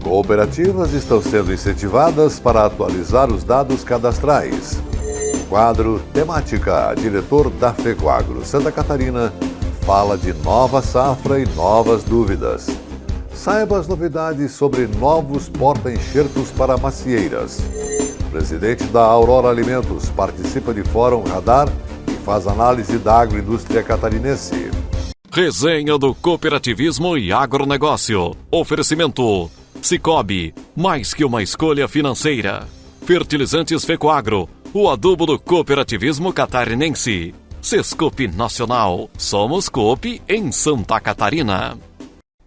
Cooperativas estão sendo incentivadas para atualizar os dados cadastrais. Quadro Temática, diretor da FECOAGRO Santa Catarina, fala de nova safra e novas dúvidas. Saiba as novidades sobre novos porta-enxertos para macieiras. Presidente da Aurora Alimentos participa de Fórum Radar e faz análise da agroindústria catarinense. Resenha do Cooperativismo e Agronegócio. Oferecimento Sicoob, mais que uma escolha financeira. Fertilizantes FECOAGRO, o adubo do cooperativismo catarinense. Sescope Nacional, somos Coop em Santa Catarina.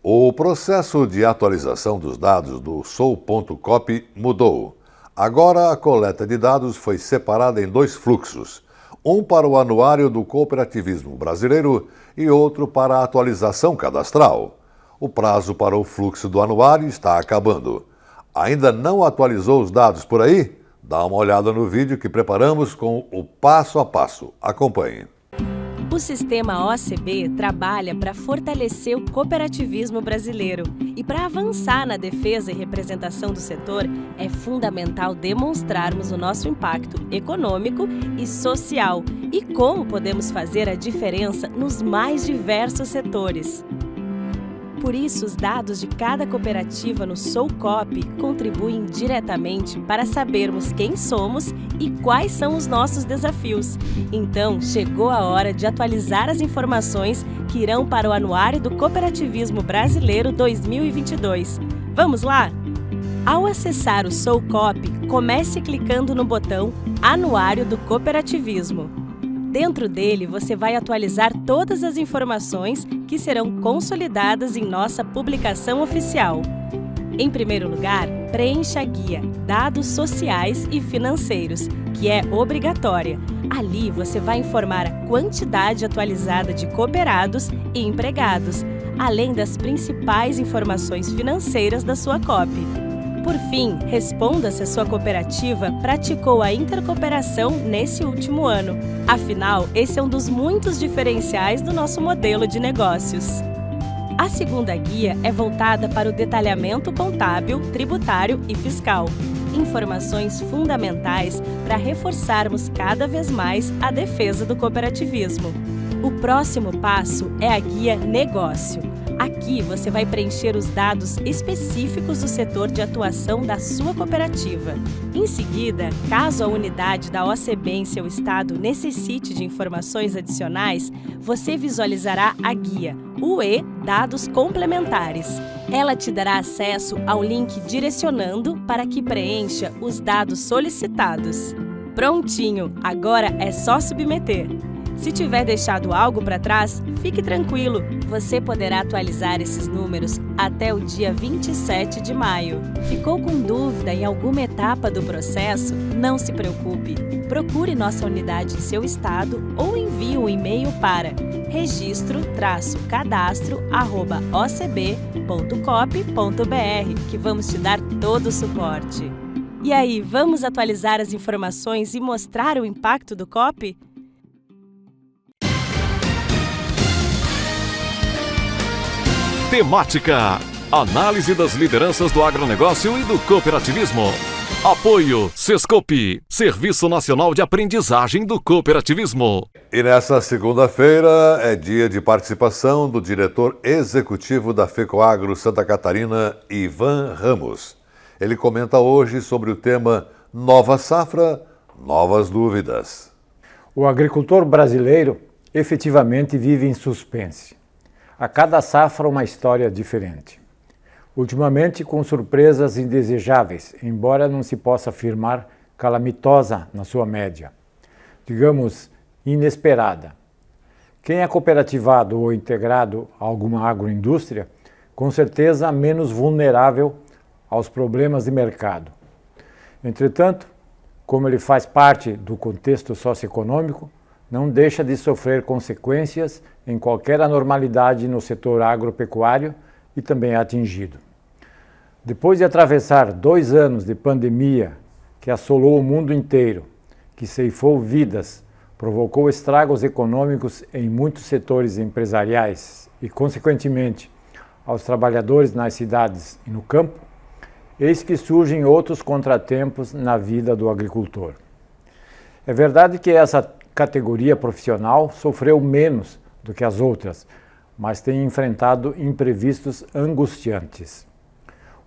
O processo de atualização dos dados do Sou.coop mudou. Agora a coleta de dados foi separada em dois fluxos. Um para o Anuário do Cooperativismo Brasileiro e outro para a atualização cadastral. O prazo para o fluxo do anuário está acabando. Ainda não atualizou os dados por aí? Dá uma olhada no vídeo que preparamos com o passo a passo. Acompanhe. O sistema OCB trabalha para fortalecer o cooperativismo brasileiro e para avançar na defesa e representação do setor, é fundamental demonstrarmos o nosso impacto econômico e social e como podemos fazer a diferença nos mais diversos setores. Por isso, os dados de cada cooperativa no Sou.coop contribuem diretamente para sabermos quem somos e quais são os nossos desafios. Então, chegou a hora de atualizar as informações que irão para o Anuário do Cooperativismo Brasileiro 2022. Vamos lá? Ao acessar o Sou.coop, comece clicando no botão Anuário do Cooperativismo. Dentro dele, você vai atualizar todas as informações que serão consolidadas em nossa publicação oficial. Em primeiro lugar, preencha a guia Dados Sociais e Financeiros, que é obrigatória. Ali você vai informar a quantidade atualizada de cooperados e empregados, além das principais informações financeiras da sua COP. Por fim, responda se a sua cooperativa praticou a intercooperação nesse último ano. Afinal, esse é um dos muitos diferenciais do nosso modelo de negócios. A segunda guia é voltada para o detalhamento contábil, tributário e fiscal. Informações fundamentais para reforçarmos cada vez mais a defesa do cooperativismo. O próximo passo é a guia Negócio. Aqui você vai preencher os dados específicos do setor de atuação da sua cooperativa. Em seguida, caso a unidade da OCB em seu estado necessite de informações adicionais, você visualizará a guia UE Dados Complementares. Ela te dará acesso ao link direcionando para que preencha os dados solicitados. Prontinho! Agora é só submeter. Se tiver deixado algo para trás, fique tranquilo, você poderá atualizar esses números até o dia 27 de maio. Ficou com dúvida em alguma etapa do processo? Não se preocupe. Procure nossa unidade em seu estado ou envie um e-mail para registro-cadastro@ocb.coop.br que vamos te dar todo o suporte. E aí, vamos atualizar as informações e mostrar o impacto do COP? Temática: análise das lideranças do agronegócio e do cooperativismo. Apoio Sescope, Serviço Nacional de Aprendizagem do Cooperativismo. E nessa segunda-feira é dia de participação do diretor executivo da FECOAGRO Santa Catarina, Ivan Ramos. Ele comenta hoje sobre o tema Nova Safra, Novas Dúvidas. O agricultor brasileiro efetivamente vive em suspense. A cada safra uma história diferente. Ultimamente com surpresas indesejáveis, embora não se possa afirmar calamitosa na sua média. Digamos, inesperada. Quem é cooperativado ou integrado a alguma agroindústria, com certeza menos vulnerável aos problemas de mercado. Entretanto, como ele faz parte do contexto socioeconômico, não deixa de sofrer consequências em qualquer anormalidade no setor agropecuário e também é atingido. Depois de atravessar 2 anos de pandemia que assolou o mundo inteiro, que ceifou vidas, provocou estragos econômicos em muitos setores empresariais e, consequentemente, aos trabalhadores nas cidades e no campo, eis que surgem outros contratempos na vida do agricultor. É verdade que essa categoria profissional sofreu menos do que as outras, mas tem enfrentado imprevistos angustiantes.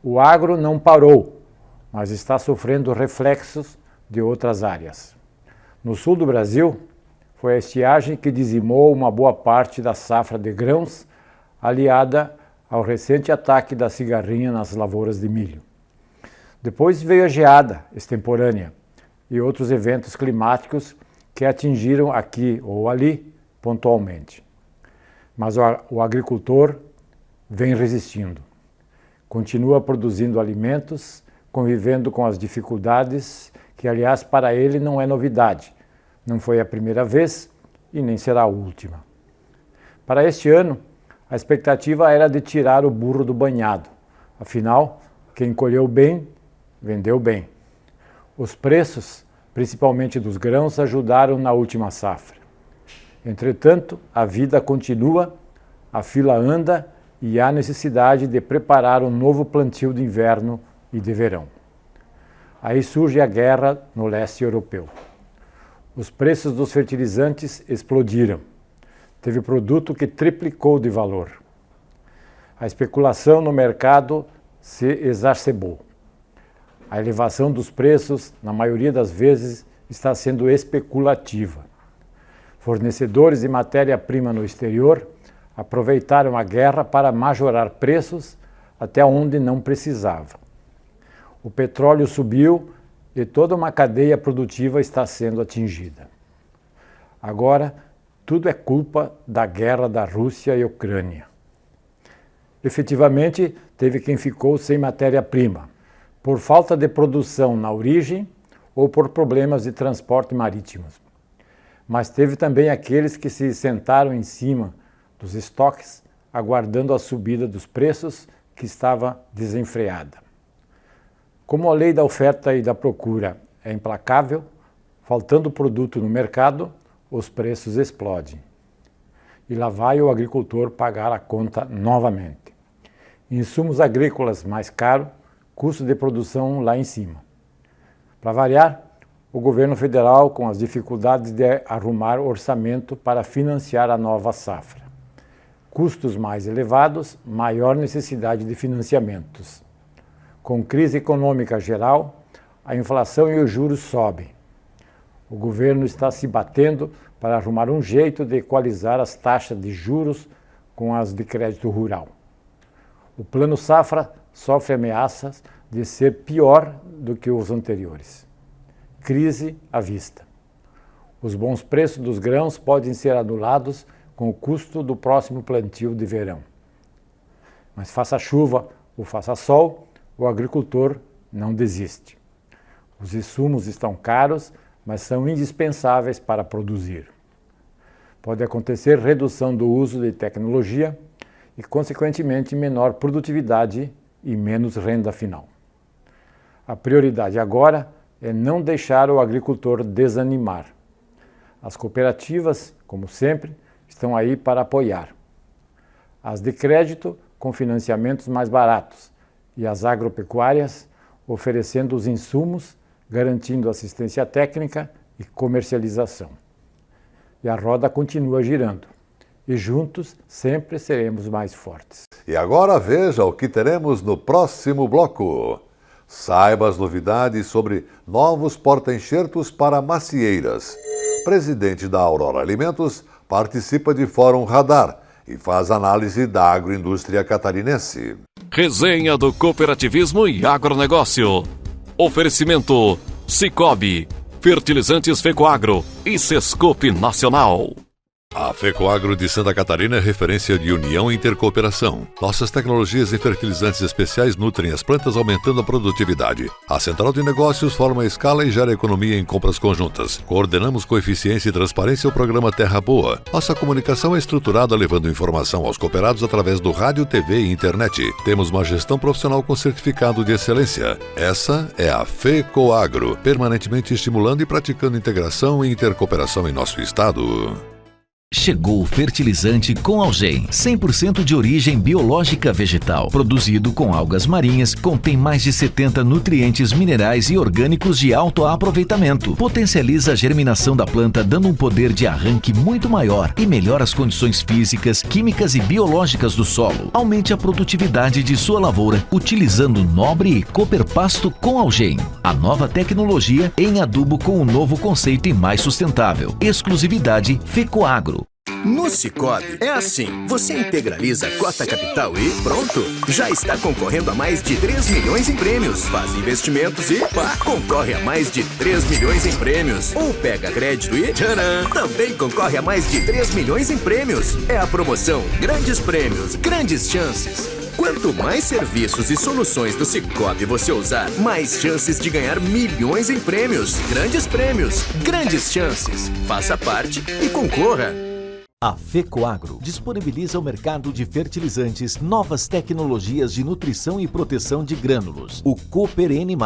O agro não parou, mas está sofrendo reflexos de outras áreas. No sul do Brasil, foi a estiagem que dizimou uma boa parte da safra de grãos, aliada ao recente ataque da cigarrinha nas lavouras de milho. Depois veio a geada extemporânea e outros eventos climáticos que atingiram aqui ou ali pontualmente. Mas o agricultor vem resistindo. Continua produzindo alimentos, convivendo com as dificuldades, que aliás para ele não é novidade. Não foi a primeira vez e nem será a última. Para este ano, a expectativa era de tirar o burro do banhado. Afinal, quem colheu bem, vendeu bem. Os preços, principalmente dos grãos, ajudaram na última safra. Entretanto, a vida continua, a fila anda e há necessidade de preparar um novo plantio de inverno e de verão. Aí surge a guerra no leste europeu. Os preços dos fertilizantes explodiram. Teve produto que triplicou de valor. A especulação no mercado se exacerbou. A elevação dos preços, na maioria das vezes, está sendo especulativa. Fornecedores de matéria-prima no exterior aproveitaram a guerra para majorar preços até onde não precisava. O petróleo subiu e toda uma cadeia produtiva está sendo atingida. Agora, tudo é culpa da guerra da Rússia e Ucrânia. Efetivamente, teve quem ficou sem matéria-prima, por falta de produção na origem ou por problemas de transporte marítimos. Mas teve também aqueles que se sentaram em cima dos estoques, aguardando a subida dos preços que estava desenfreada. Como a lei da oferta e da procura é implacável, faltando produto no mercado, os preços explodem. E lá vai o agricultor pagar a conta novamente. Insumos agrícolas mais caros, custo de produção lá em cima. Para variar, o governo federal com as dificuldades de arrumar orçamento para financiar a nova safra. Custos mais elevados, maior necessidade de financiamentos. Com crise econômica geral, a inflação e os juros sobem. O governo está se batendo para arrumar um jeito de equalizar as taxas de juros com as de crédito rural. O Plano Safra sofre ameaças de ser pior do que os anteriores. Crise à vista. Os bons preços dos grãos podem ser anulados com o custo do próximo plantio de verão. Mas faça chuva ou faça sol, o agricultor não desiste. Os insumos estão caros, mas são indispensáveis para produzir. Pode acontecer redução do uso de tecnologia e, consequentemente, menor produtividade e menos renda final. A prioridade agora é não deixar o agricultor desanimar. As cooperativas, como sempre, estão aí para apoiar. As de crédito, com financiamentos mais baratos, e as agropecuárias, oferecendo os insumos, garantindo assistência técnica e comercialização. E a roda continua girando. E juntos sempre seremos mais fortes. E agora veja o que teremos no próximo bloco. Saiba as novidades sobre novos porta-enxertos para macieiras. Presidente da Aurora Alimentos participa de Fórum Radar e faz análise da agroindústria catarinense. Resenha do Cooperativismo e Agronegócio. Oferecimento Sicoob, Fertilizantes Fecoagro e Sescope Nacional. A Fecoagro de Santa Catarina é referência de união e intercooperação. Nossas tecnologias e fertilizantes especiais nutrem as plantas, aumentando a produtividade. A Central de Negócios forma a escala e gera economia em compras conjuntas. Coordenamos com eficiência e transparência o programa Terra Boa. Nossa comunicação é estruturada levando informação aos cooperados através do rádio, TV e internet. Temos uma gestão profissional com certificado de excelência. Essa é a Fecoagro, permanentemente estimulando e praticando integração e intercooperação em nosso estado. Chegou o fertilizante com Algem, 100% de origem biológica vegetal, produzido com algas marinhas, contém mais de 70 nutrientes minerais e orgânicos de alto aproveitamento. Potencializa a germinação da planta, dando um poder de arranque muito maior e melhora as condições físicas, químicas e biológicas do solo. Aumente a produtividade de sua lavoura utilizando Nobre e Cooper Pasto com Algem. A nova tecnologia em adubo com um novo conceito e mais sustentável. Exclusividade Fecoagro. No Sicoob é assim, você integraliza a cota capital e pronto, já está concorrendo a mais de 3 milhões em prêmios. Faz investimentos e pá, concorre a mais de 3 milhões em prêmios. Ou pega crédito e tcharam, também concorre a mais de 3 milhões em prêmios. É a promoção Grandes Prêmios, Grandes Chances. Quanto mais serviços e soluções do Sicoob você usar, mais chances de ganhar milhões em prêmios. Grandes prêmios, grandes chances. Faça parte e concorra. A Fecoagro disponibiliza ao mercado de fertilizantes novas tecnologias de nutrição e proteção de grânulos. O Cooper N+,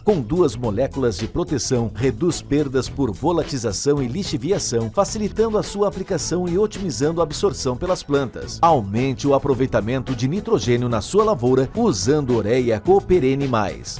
com 2 moléculas de proteção, reduz perdas por volatização e lixiviação, facilitando a sua aplicação e otimizando a absorção pelas plantas. Aumente o aproveitamento de nitrogênio na sua lavoura usando Ureia Cooper N+,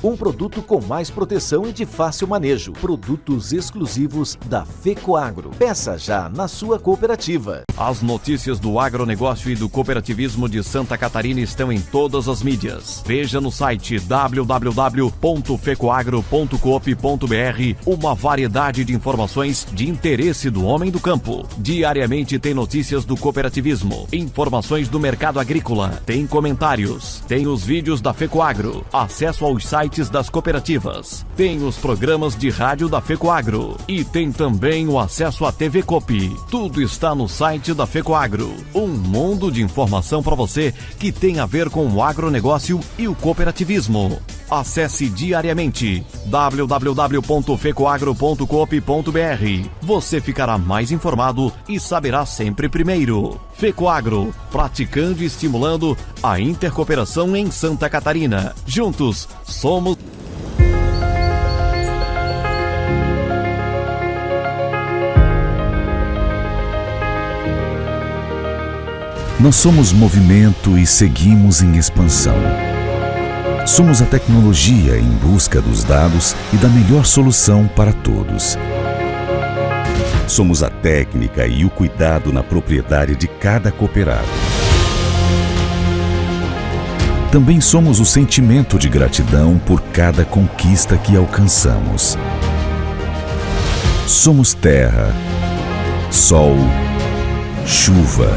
um produto com mais proteção e de fácil manejo. Produtos exclusivos da Fecoagro. Peça já na sua cooperativa. As notícias do agronegócio e do cooperativismo de Santa Catarina estão em todas as mídias. Veja no site www.fecoagro.coop.br uma variedade de informações de interesse do homem do campo. Diariamente tem notícias do cooperativismo, informações do mercado agrícola, tem comentários, tem os vídeos da Fecoagro, acesso aos sites das cooperativas, tem os programas de rádio da Fecoagro e tem também o acesso à TV Coop. Tudo está no site da Fecoagro, um mundo de informação para você que tem a ver com o agronegócio e o cooperativismo. Acesse diariamente www.fecoagro.coop.br. Você ficará mais informado e saberá sempre primeiro. Fecoagro, praticando e estimulando a intercooperação em Santa Catarina. Juntos, somos... Nós somos movimento e seguimos em expansão. Somos a tecnologia em busca dos dados e da melhor solução para todos. Somos a técnica e o cuidado na propriedade de cada cooperado. Também somos o sentimento de gratidão por cada conquista que alcançamos. Somos terra, sol, chuva.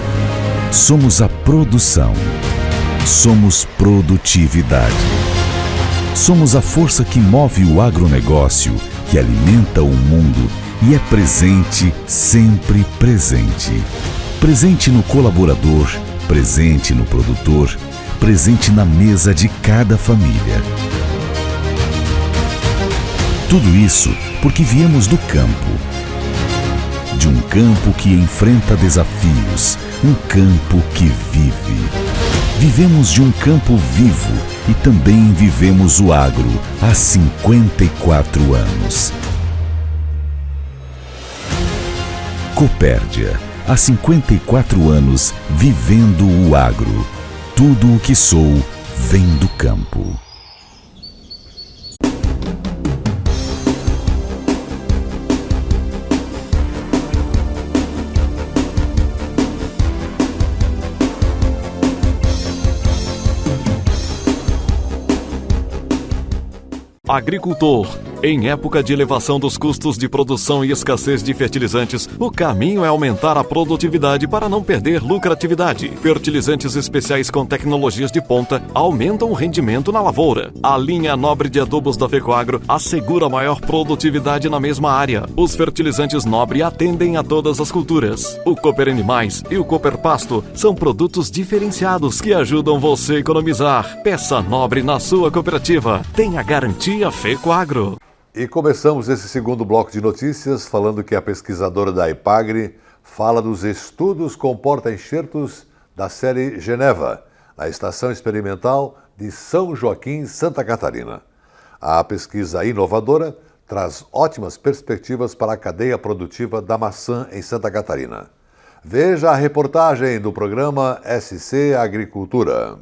Somos a produção. Somos produtividade. Somos a força que move o agronegócio, que alimenta o mundo e é presente, sempre presente. Presente no colaborador, presente no produtor, presente na mesa de cada família. Tudo isso porque viemos do campo. De um campo que enfrenta desafios, um campo que vive. Vivemos de um campo vivo e também vivemos o agro há 54 anos. Copérdia, há 54 anos vivendo o agro. Tudo o que sou vem do campo. Agricultor. Em época de elevação dos custos de produção e escassez de fertilizantes, o caminho é aumentar a produtividade para não perder lucratividade. Fertilizantes especiais com tecnologias de ponta aumentam o rendimento na lavoura. A linha Nobre de adubos da Fecoagro assegura maior produtividade na mesma área. Os fertilizantes Nobre atendem a todas as culturas. O Cooper N+, e o Cooper Pasto são produtos diferenciados que ajudam você a economizar. Peça Nobre na sua cooperativa. Tenha garantia Fecoagro. E começamos esse segundo bloco de notícias falando que a pesquisadora da Epagre fala dos estudos com porta-enxertos da série Geneva, na Estação Experimental de São Joaquim, Santa Catarina. A pesquisa inovadora traz ótimas perspectivas para a cadeia produtiva da maçã em Santa Catarina. Veja a reportagem do programa SC Agricultura.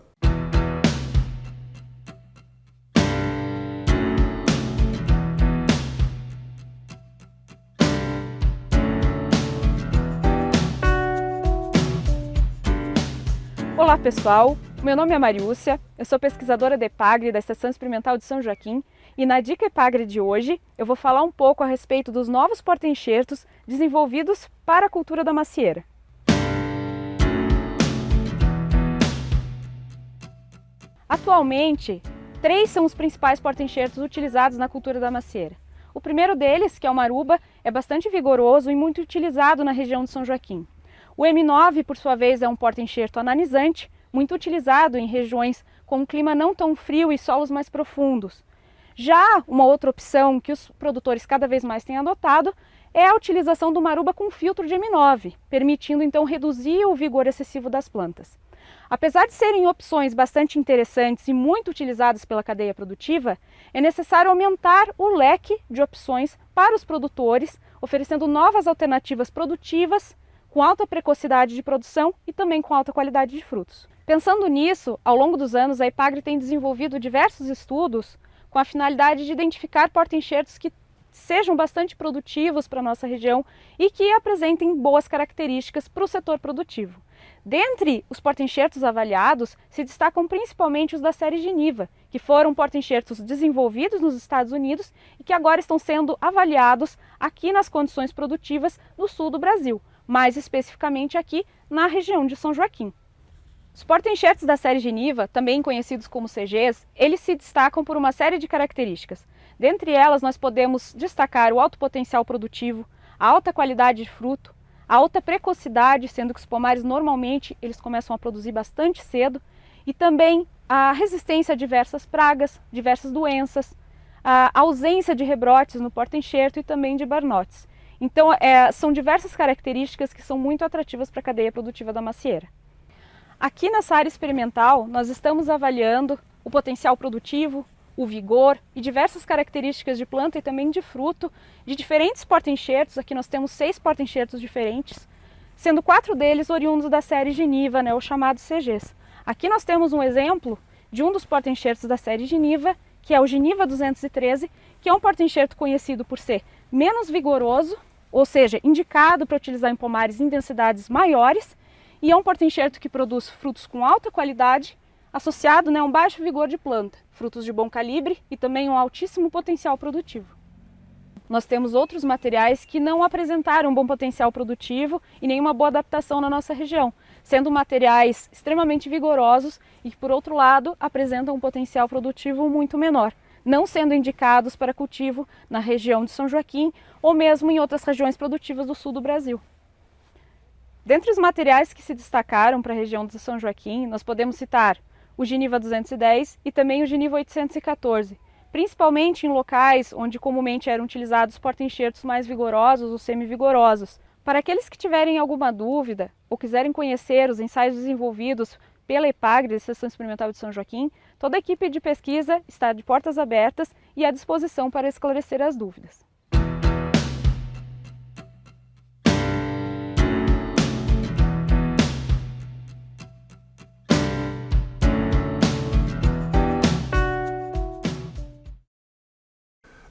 Olá pessoal, meu nome é Mariúcia, eu sou pesquisadora da EPAGRE da Estação Experimental de São Joaquim e na Dica EPAGRE de hoje eu vou falar um pouco a respeito dos novos porta-enxertos desenvolvidos para a cultura da macieira. Atualmente, 3 são os principais porta-enxertos utilizados na cultura da macieira. O primeiro deles, que é o Maruba, é bastante vigoroso e muito utilizado na região de São Joaquim. O M9, por sua vez, é um porta-enxerto ananizante, muito utilizado em regiões com um clima não tão frio e solos mais profundos. Já uma outra opção que os produtores cada vez mais têm adotado é a utilização do Maruba com filtro de M9, permitindo então reduzir o vigor excessivo das plantas. Apesar de serem opções bastante interessantes e muito utilizadas pela cadeia produtiva, é necessário aumentar o leque de opções para os produtores, oferecendo novas alternativas produtivas, com alta precocidade de produção e também com alta qualidade de frutos. Pensando nisso, ao longo dos anos, a EPAGRE tem desenvolvido diversos estudos com a finalidade de identificar porta-enxertos que sejam bastante produtivos para a nossa região e que apresentem boas características para o setor produtivo. Dentre os porta-enxertos avaliados, se destacam principalmente os da série Geniva, que foram porta-enxertos desenvolvidos nos Estados Unidos e que agora estão sendo avaliados aqui nas condições produtivas do sul do Brasil, mais especificamente aqui na região de São Joaquim. Os porta-enxertos da série Geniva, também conhecidos como CGs, eles se destacam por uma série de características. Dentre elas, nós podemos destacar o alto potencial produtivo, a alta qualidade de fruto, a alta precocidade, sendo que os pomares normalmente eles começam a produzir bastante cedo, e também a resistência a diversas pragas, diversas doenças, a ausência de rebrotes no porta-enxerto e também de barnotes. Então, são diversas características que são muito atrativas para a cadeia produtiva da macieira. Aqui nessa área experimental, nós estamos avaliando o potencial produtivo, o vigor e diversas características de planta e também de fruto de diferentes porta-enxertos. Aqui nós temos 6 porta-enxertos diferentes, sendo 4 deles oriundos da série Geniva, os chamados CGs. Aqui nós temos um exemplo de um dos porta-enxertos da série Geniva, que é o Geniva 213, que é um porta-enxerto conhecido por ser menos vigoroso, ou seja, indicado para utilizar em pomares em densidades maiores, e é um porta-enxerto que produz frutos com alta qualidade, associado a um baixo vigor de planta, frutos de bom calibre e também um altíssimo potencial produtivo. Nós temos outros materiais que não apresentaram um bom potencial produtivo e nenhuma boa adaptação na nossa região, sendo materiais extremamente vigorosos e que, por outro lado, apresentam um potencial produtivo muito menor, não sendo indicados para cultivo na região de São Joaquim ou mesmo em outras regiões produtivas do sul do Brasil. Dentre os materiais que se destacaram para a região de São Joaquim, nós podemos citar o Geniva 210 e também o Geniva 814, principalmente em locais onde comumente eram utilizados porta-enxertos mais vigorosos ou semi-vigorosos. Para aqueles que tiverem alguma dúvida ou quiserem conhecer os ensaios desenvolvidos pela EPAGRE, da Estação Experimental de São Joaquim, toda a equipe de pesquisa está de portas abertas e à disposição para esclarecer as dúvidas.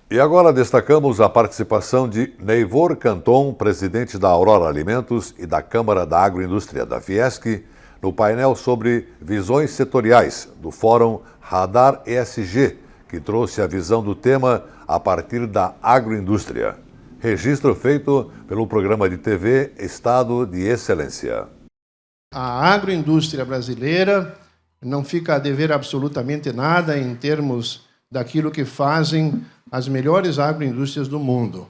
E agora destacamos a participação de Neivor Canton, presidente da Aurora Alimentos e da Câmara da Agroindústria da Fiesc, no painel sobre visões setoriais do Fórum Radar ESG, que trouxe a visão do tema a partir da agroindústria. Registro feito pelo programa de TV Estado de Excelência. A agroindústria brasileira não fica a dever absolutamente nada em termos daquilo que fazem as melhores agroindústrias do mundo.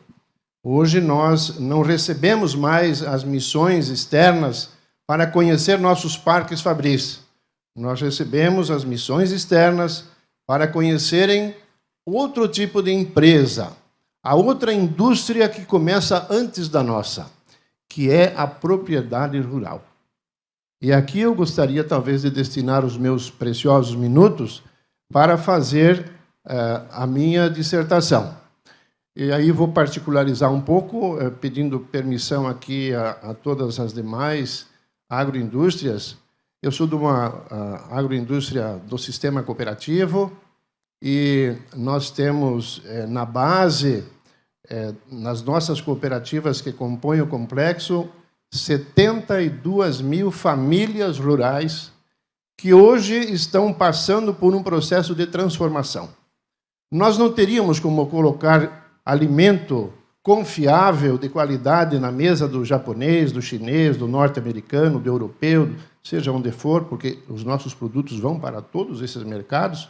Hoje nós não recebemos mais as missões externas para conhecer nossos parques fabris. Nós recebemos as missões externas para conhecerem outro tipo de empresa, a outra indústria que começa antes da nossa, que é a propriedade rural. E aqui eu gostaria talvez de destinar os meus preciosos minutos para fazer a minha dissertação. E aí vou particularizar um pouco, pedindo permissão aqui a todas as demais agroindústrias. Eu sou de uma agroindústria do sistema cooperativo e nós temos na base, nas nossas cooperativas que compõem o complexo, 72 mil famílias rurais que hoje estão passando por um processo de transformação. Nós não teríamos como colocar alimento confiável, de qualidade, na mesa do japonês, do chinês, do norte-americano, do europeu, seja onde for, porque os nossos produtos vão para todos esses mercados,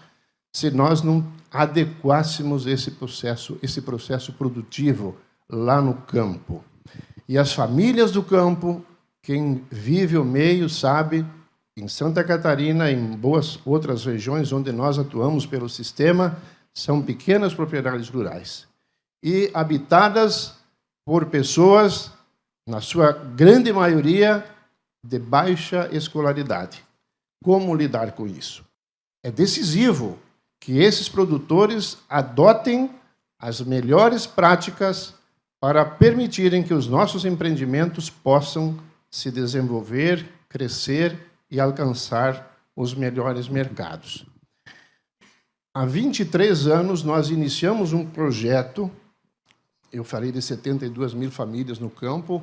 se nós não adequássemos esse processo produtivo lá no campo. E as famílias do campo, quem vive o meio sabe, em Santa Catarina, em boas outras regiões onde nós atuamos pelo sistema, são pequenas propriedades rurais e habitadas por pessoas, na sua grande maioria, de baixa escolaridade. Como lidar com isso? É decisivo que esses produtores adotem as melhores práticas para permitirem que os nossos empreendimentos possam se desenvolver, crescer e alcançar os melhores mercados. Há 23 anos, nós iniciamos um projeto, eu falei de 72 mil famílias no campo,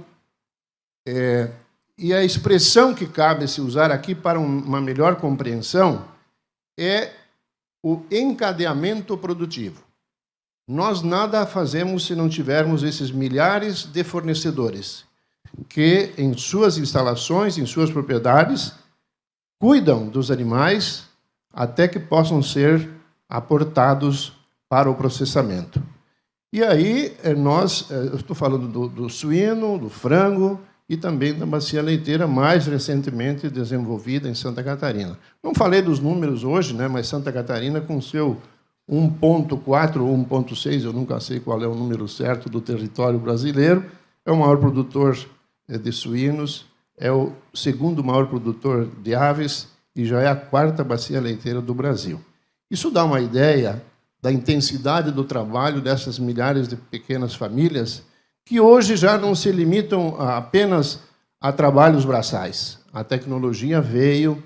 e a expressão que cabe se usar aqui para uma melhor compreensão é o encadeamento produtivo. Nós nada fazemos se não tivermos esses milhares de fornecedores que, em suas instalações, em suas propriedades, cuidam dos animais até que possam ser aportados para o processamento. E aí, eu estou falando do suíno, do frango e também da bacia leiteira, mais recentemente desenvolvida em Santa Catarina. Não falei dos números hoje, né, mas Santa Catarina, com seu 1,4 ou 1,6, eu nunca sei qual é o número certo do território brasileiro, é o maior produtor de suínos, é o segundo maior produtor de aves e já é a 4ª bacia leiteira do Brasil. Isso dá uma ideia da intensidade do trabalho dessas milhares de pequenas famílias que hoje já não se limitam apenas a trabalhos braçais. A tecnologia veio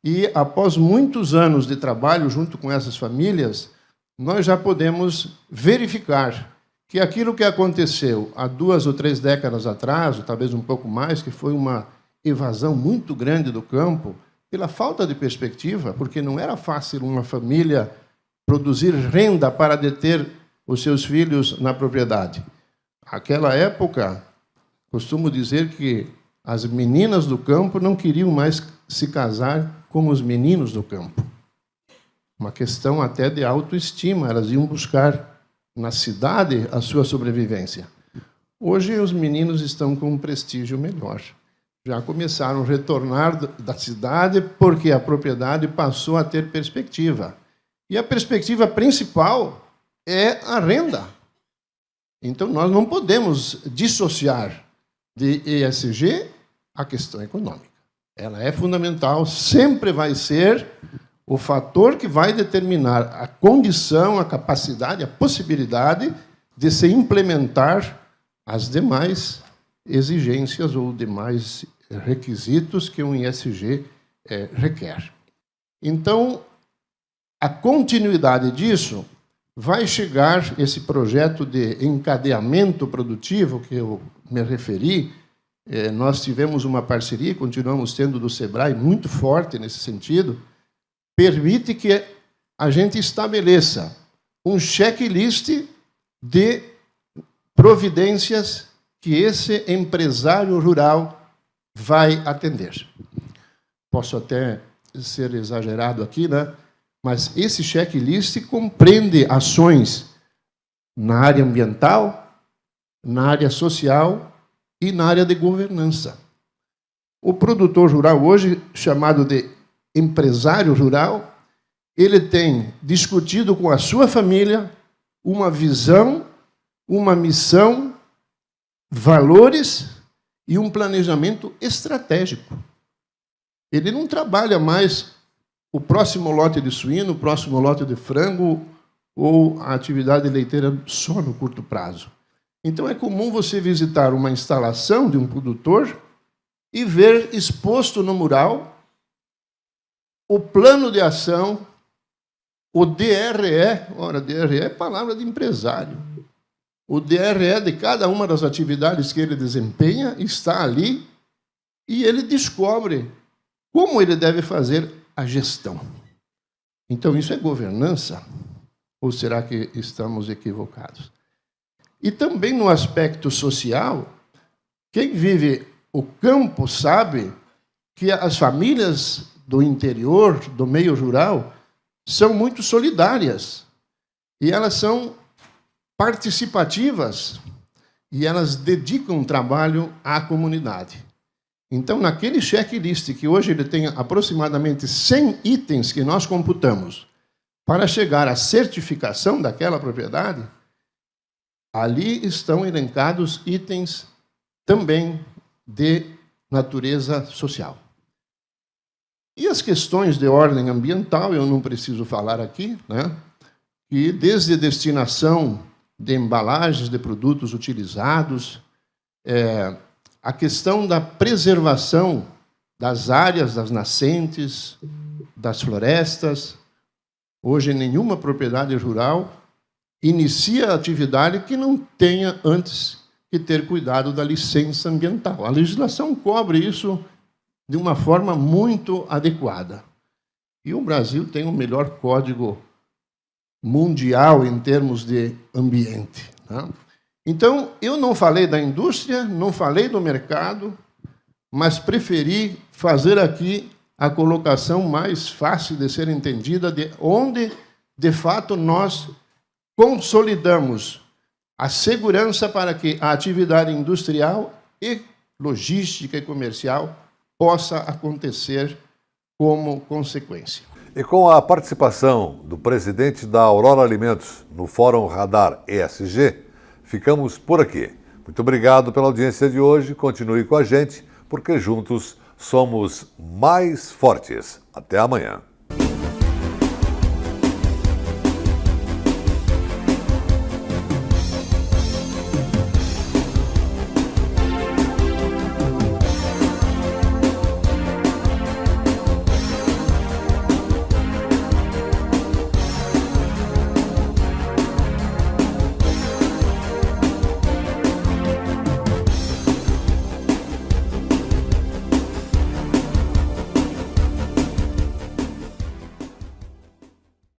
e, após muitos anos de trabalho junto com essas famílias, nós já podemos verificar que aquilo que aconteceu há 2 ou 3 décadas atrás, ou talvez um pouco mais, que foi uma evasão muito grande do campo, pela falta de perspectiva, porque não era fácil uma família produzir renda para deter os seus filhos na propriedade. Naquela época, costumo dizer que as meninas do campo não queriam mais se casar com os meninos do campo. Uma questão até de autoestima, elas iam buscar na cidade a sua sobrevivência. Hoje, os meninos estão com um prestígio melhor. Já começaram a retornar da cidade porque a propriedade passou a ter perspectiva. E a perspectiva principal é a renda. Então, nós não podemos dissociar de ESG a questão econômica. Ela é fundamental, sempre vai ser o fator que vai determinar a condição, a capacidade, a possibilidade de se implementar as demais exigências ou demais requisitos que um ESG requer. Então, a continuidade disso vai chegar esse projeto de encadeamento produtivo que eu me referi. Nós tivemos uma parceria, continuamos tendo do SEBRAE, muito forte nesse sentido, permite que a gente estabeleça um checklist de providências que esse empresário rural vai atender. Posso até ser exagerado aqui, né? Mas esse checklist compreende ações na área ambiental, na área social e na área de governança. O produtor rural, hoje chamado de empresário rural, ele tem discutido com a sua família uma visão, uma missão, valores e um planejamento estratégico. Ele não trabalha mais o próximo lote de suíno, o próximo lote de frango, ou a atividade leiteira só no curto prazo. Então, é comum você visitar uma instalação de um produtor e ver exposto no mural o plano de ação, o DRE. Ora, DRE é palavra de empresário. O DRE de cada uma das atividades que ele desempenha está ali e ele descobre como ele deve fazer a gestão. Então, isso é governança? Ou será que estamos equivocados? E também no aspecto social, quem vive o campo sabe que as famílias do interior, do meio rural, são muito solidárias. E elas são participativas. E elas dedicam trabalho à comunidade. Então, naquele checklist, que hoje ele tem aproximadamente 100 itens que nós computamos para chegar à certificação daquela propriedade, ali estão elencados itens também de natureza social. E as questões de ordem ambiental, eu não preciso falar aqui, né? Que desde a destinação de embalagens de produtos utilizados, a questão da preservação das áreas, das nascentes, das florestas. Hoje, nenhuma propriedade rural inicia a atividade que não tenha antes que ter cuidado da licença ambiental. A legislação cobre isso de uma forma muito adequada. E o Brasil tem o melhor código mundial em termos de ambiente, né? Então, eu não falei da indústria, não falei do mercado, mas preferi fazer aqui a colocação mais fácil de ser entendida, de onde, de fato, nós consolidamos a segurança para que a atividade industrial e logística e comercial possa acontecer como consequência. E com a participação do presidente da Aurora Alimentos no Fórum Radar ESG, ficamos por aqui. Muito obrigado pela audiência de hoje. Continue com a gente, porque juntos somos mais fortes. Até amanhã.